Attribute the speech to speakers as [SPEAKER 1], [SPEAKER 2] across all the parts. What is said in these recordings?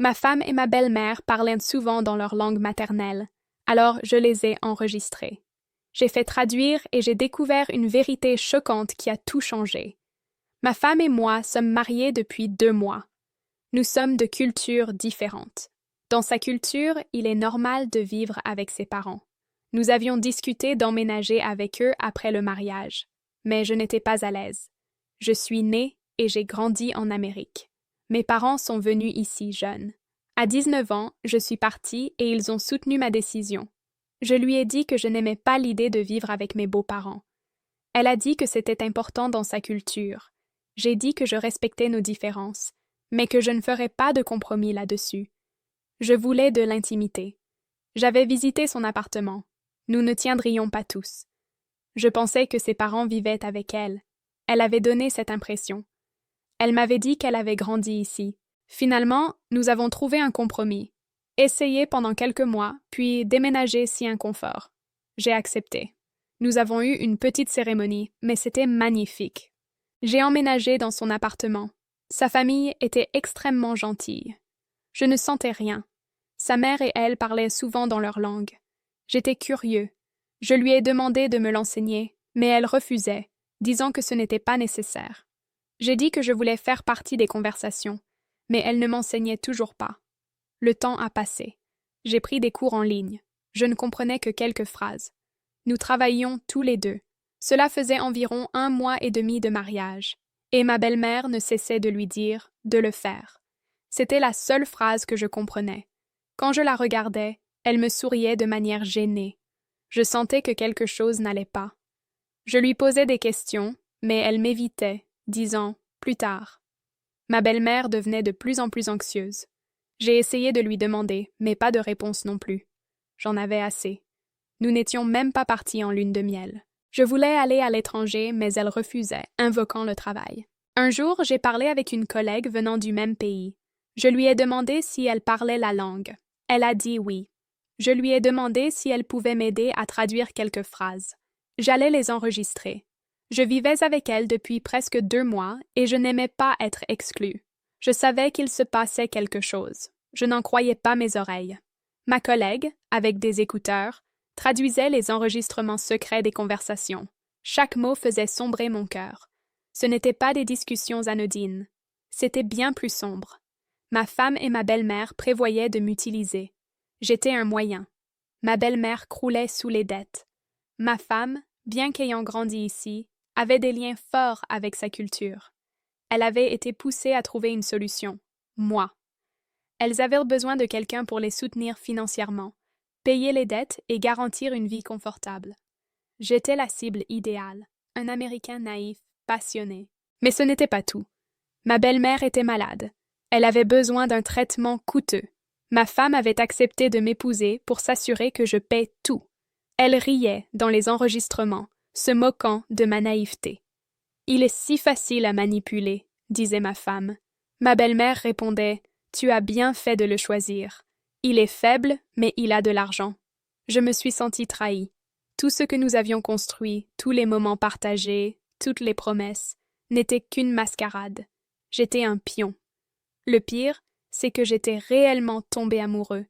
[SPEAKER 1] Ma femme et ma belle-mère parlaient souvent dans leur langue maternelle, alors je les ai enregistrés. J'ai fait traduire et j'ai découvert une vérité choquante qui a tout changé. Ma femme et moi sommes mariés depuis 2 mois. Nous sommes de cultures différentes. Dans sa culture, il est normal de vivre avec ses parents. Nous avions discuté d'emménager avec eux après le mariage, mais je n'étais pas à l'aise. Je suis née et j'ai grandi en Amérique. Mes parents sont venus ici jeunes. À 19 ans, je suis partie et ils ont soutenu ma décision. Je lui ai dit que je n'aimais pas l'idée de vivre avec mes beaux-parents. Elle a dit que c'était important dans sa culture. J'ai dit que je respectais nos différences, mais que je ne ferais pas de compromis là-dessus. Je voulais de l'intimité. J'avais visité son appartement. Nous ne tiendrions pas tous. Je pensais que ses parents vivaient avec elle. Elle avait donné cette impression. Elle m'avait dit qu'elle avait grandi ici. Finalement, nous avons trouvé un compromis. Essayer pendant quelques mois, puis déménager si inconfort. J'ai accepté. Nous avons eu une petite cérémonie, mais c'était magnifique. J'ai emménagé dans son appartement. Sa famille était extrêmement gentille. Je ne sentais rien. Sa mère et elle parlaient souvent dans leur langue. J'étais curieux. Je lui ai demandé de me l'enseigner, mais elle refusait, disant que ce n'était pas nécessaire. J'ai dit que je voulais faire partie des conversations, mais elle ne m'enseignait toujours pas. Le temps a passé. J'ai pris des cours en ligne. Je ne comprenais que quelques phrases. Nous travaillions tous les deux. Cela faisait environ 1 mois et demi de mariage, et ma belle-mère ne cessait de lui dire de le faire. C'était la seule phrase que je comprenais. Quand je la regardais, elle me souriait de manière gênée. Je sentais que quelque chose n'allait pas. Je lui posais des questions, mais elle m'évitait, disant « plus tard ». Ma belle-mère devenait de plus en plus anxieuse. J'ai essayé de lui demander, mais pas de réponse non plus. J'en avais assez. Nous n'étions même pas partis en lune de miel. Je voulais aller à l'étranger, mais elle refusait, invoquant le travail. Un jour, j'ai parlé avec une collègue venant du même pays. Je lui ai demandé si elle parlait la langue. Elle a dit oui. Je lui ai demandé si elle pouvait m'aider à traduire quelques phrases. J'allais les enregistrer. Je vivais avec elle depuis presque 2 mois et je n'aimais pas être exclue. Je savais qu'il se passait quelque chose. Je n'en croyais pas mes oreilles. Ma collègue, avec des écouteurs, traduisait les enregistrements secrets des conversations. Chaque mot faisait sombrer mon cœur. Ce n'étaient pas des discussions anodines. C'était bien plus sombre. Ma femme et ma belle-mère prévoyaient de m'utiliser. J'étais un moyen. Ma belle-mère croulait sous les dettes. Ma femme, bien qu'ayant grandi ici, avait des liens forts avec sa culture. Elle avait été poussée à trouver une solution. Moi. Elles avaient besoin de quelqu'un pour les soutenir financièrement, payer les dettes et garantir une vie confortable. J'étais la cible idéale, un Américain naïf, passionné. Mais ce n'était pas tout. Ma belle-mère était malade. Elle avait besoin d'un traitement coûteux. Ma femme avait accepté de m'épouser pour s'assurer que je paie tout. Elle riait dans les enregistrements, se moquant de ma naïveté. « Il est si facile à manipuler », disait ma femme. Ma belle-mère répondait « Tu as bien fait de le choisir. Il est faible, mais il a de l'argent. » Je me suis sentie trahie. Tout ce que nous avions construit, tous les moments partagés, toutes les promesses, n'étaient qu'une mascarade. J'étais un pion. Le pire, c'est que j'étais réellement tombée amoureux.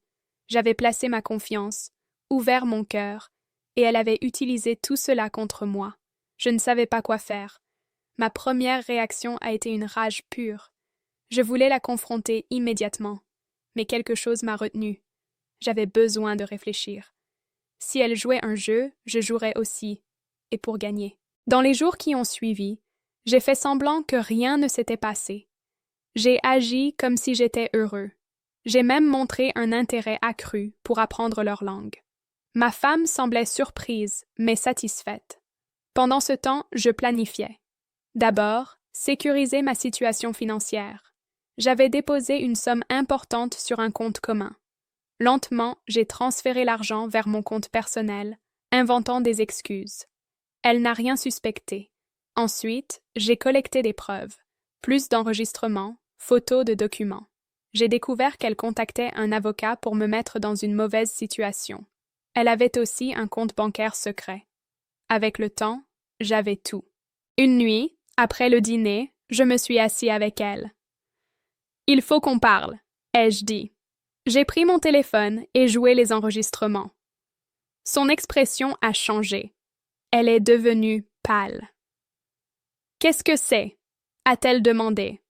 [SPEAKER 1] J'avais placé ma confiance, ouvert mon cœur, et elle avait utilisé tout cela contre moi. Je ne savais pas quoi faire. Ma première réaction a été une rage pure. Je voulais la confronter immédiatement, mais quelque chose m'a retenue. J'avais besoin de réfléchir. Si elle jouait un jeu, je jouerais aussi, et pour gagner. Dans les jours qui ont suivi, j'ai fait semblant que rien ne s'était passé. J'ai agi comme si j'étais heureux. J'ai même montré un intérêt accru pour apprendre leur langue. Ma femme semblait surprise, mais satisfaite. Pendant ce temps, je planifiais. D'abord, sécuriser ma situation financière. J'avais déposé une somme importante sur un compte commun. Lentement, j'ai transféré l'argent vers mon compte personnel, inventant des excuses. Elle n'a rien suspecté. Ensuite, j'ai collecté des preuves, plus d'enregistrements, photos de documents. J'ai découvert qu'elle contactait un avocat pour me mettre dans une mauvaise situation. Elle avait aussi un compte bancaire secret. Avec le temps, j'avais tout. Une nuit, après le dîner, je me suis assis avec elle. « Il faut qu'on parle. ai-je dit. J'ai pris mon téléphone et joué les enregistrements. Son expression a changé. Elle est devenue pâle. Qu'est-ce que c'est? A-t-elle demandé.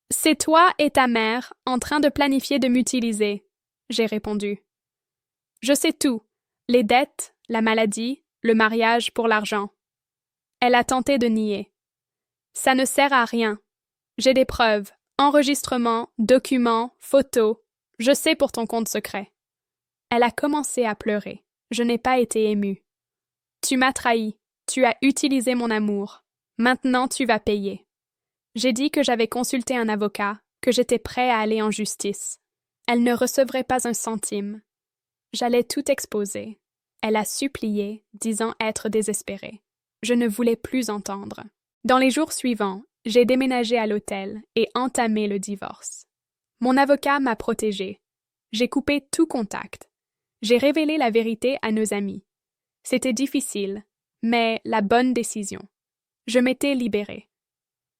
[SPEAKER 1] C'est toi et ta mère en train de planifier de m'utiliser, j'ai répondu. Je sais tout, les dettes, la maladie, le mariage pour l'argent. Elle a tenté de nier. Ça ne sert à rien. J'ai des preuves, enregistrements, documents, photos. Je sais pour ton compte secret. Elle a commencé à pleurer. Je n'ai pas été émue. Tu m'as trahi. Tu as utilisé mon amour. Maintenant tu vas payer. J'ai dit que j'avais consulté un avocat, que j'étais prêt à aller en justice. Elle ne recevrait pas un centime. J'allais tout exposer. Elle a supplié, disant être désespérée. Je ne voulais plus entendre. Dans les jours suivants, j'ai déménagé à l'hôtel et entamé le divorce. Mon avocat m'a protégée. J'ai coupé tout contact. J'ai révélé la vérité à nos amis. C'était difficile, mais la bonne décision. Je m'étais libérée.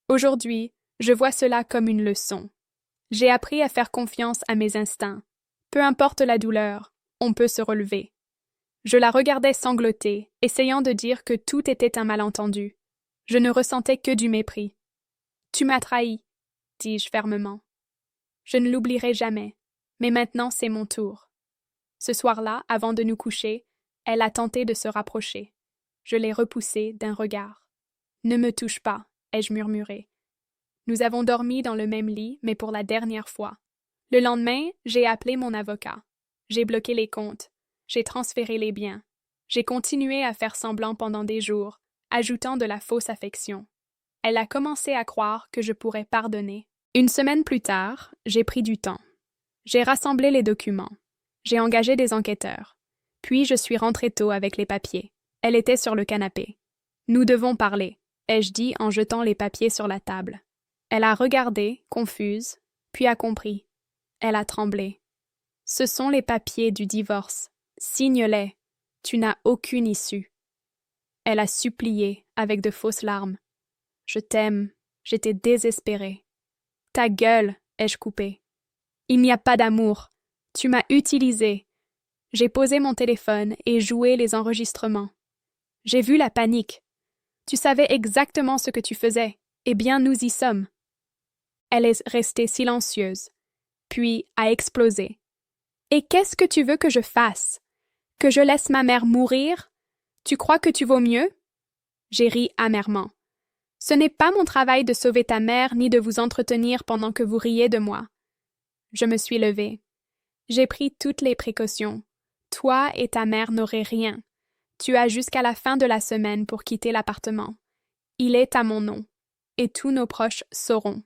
[SPEAKER 1] Aujourd'hui, je vois cela comme une leçon. J'ai appris à faire confiance à mes instincts. Peu importe la douleur, on peut se relever. Je la regardais sangloter, essayant de dire que tout était un malentendu. Je ne ressentais que du mépris. « Tu m'as trahi, » dis-je fermement. Je ne l'oublierai jamais, mais maintenant c'est mon tour. Ce soir-là, avant de nous coucher, elle a tenté de se rapprocher. Je l'ai repoussée d'un regard. « Ne me touche pas, » ai-je murmuré. Nous avons dormi dans le même lit, mais pour la dernière fois. Le lendemain, j'ai appelé mon avocat. J'ai bloqué les comptes. J'ai transféré les biens. J'ai continué à faire semblant pendant des jours, ajoutant de la fausse affection. Elle a commencé à croire que je pourrais pardonner. Une semaine plus tard, j'ai pris du temps. J'ai rassemblé les documents. J'ai engagé des enquêteurs. Puis je suis rentrée tôt avec les papiers. Elle était sur le canapé. « Nous devons parler », ai-je dit en jetant les papiers sur la table. Elle a regardé, confuse, puis a compris. Elle a tremblé. « Ce sont les papiers du divorce. Signe-les. Tu n'as aucune issue. » Elle a supplié avec de fausses larmes. « Je t'aime. » J'étais désespérée. « Ta gueule, » ai-je coupé. « Il n'y a pas d'amour. Tu m'as utilisé. » J'ai posé mon téléphone et joué les enregistrements. J'ai vu la panique. Tu savais exactement ce que tu faisais. Eh bien, nous y sommes. Elle est restée silencieuse, puis a explosé. Et qu'est-ce que tu veux que je fasse? Que je laisse ma mère mourir? Tu crois que tu vaux mieux? J'ai ri amèrement. Ce n'est pas mon travail de sauver ta mère ni de vous entretenir pendant que vous riez de moi. Je me suis levée. J'ai pris toutes les précautions. Toi et ta mère n'aurez rien. Tu as jusqu'à la fin de la semaine pour quitter l'appartement. Il est à mon nom, et tous nos proches sauront.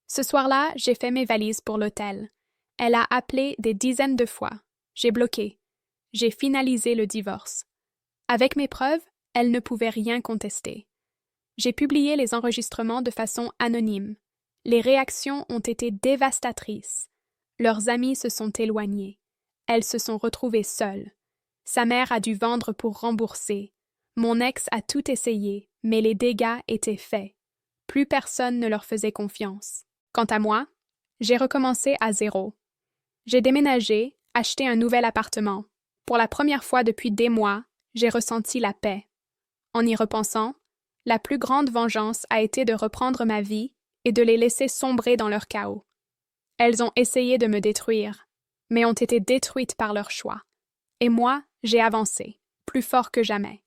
[SPEAKER 1] Ce soir-là, j'ai fait mes valises pour l'hôtel. Elle a appelé des dizaines de fois. J'ai bloqué. J'ai finalisé le divorce. Avec mes preuves, elle ne pouvait rien contester. J'ai publié les enregistrements de façon anonyme. Les réactions ont été dévastatrices. Leurs amis se sont éloignés. Elles se sont retrouvées seules. Sa mère a dû vendre pour rembourser. Mon ex a tout essayé, mais les dégâts étaient faits. Plus personne ne leur faisait confiance. Quant à moi, j'ai recommencé à zéro. J'ai déménagé, acheté un nouvel appartement. Pour la première fois depuis des mois, j'ai ressenti la paix. En y repensant, la plus grande vengeance a été de reprendre ma vie et de les laisser sombrer dans leur chaos. Elles ont essayé de me détruire, mais ont été détruites par leur choix. Et moi, j'ai avancé, plus fort que jamais.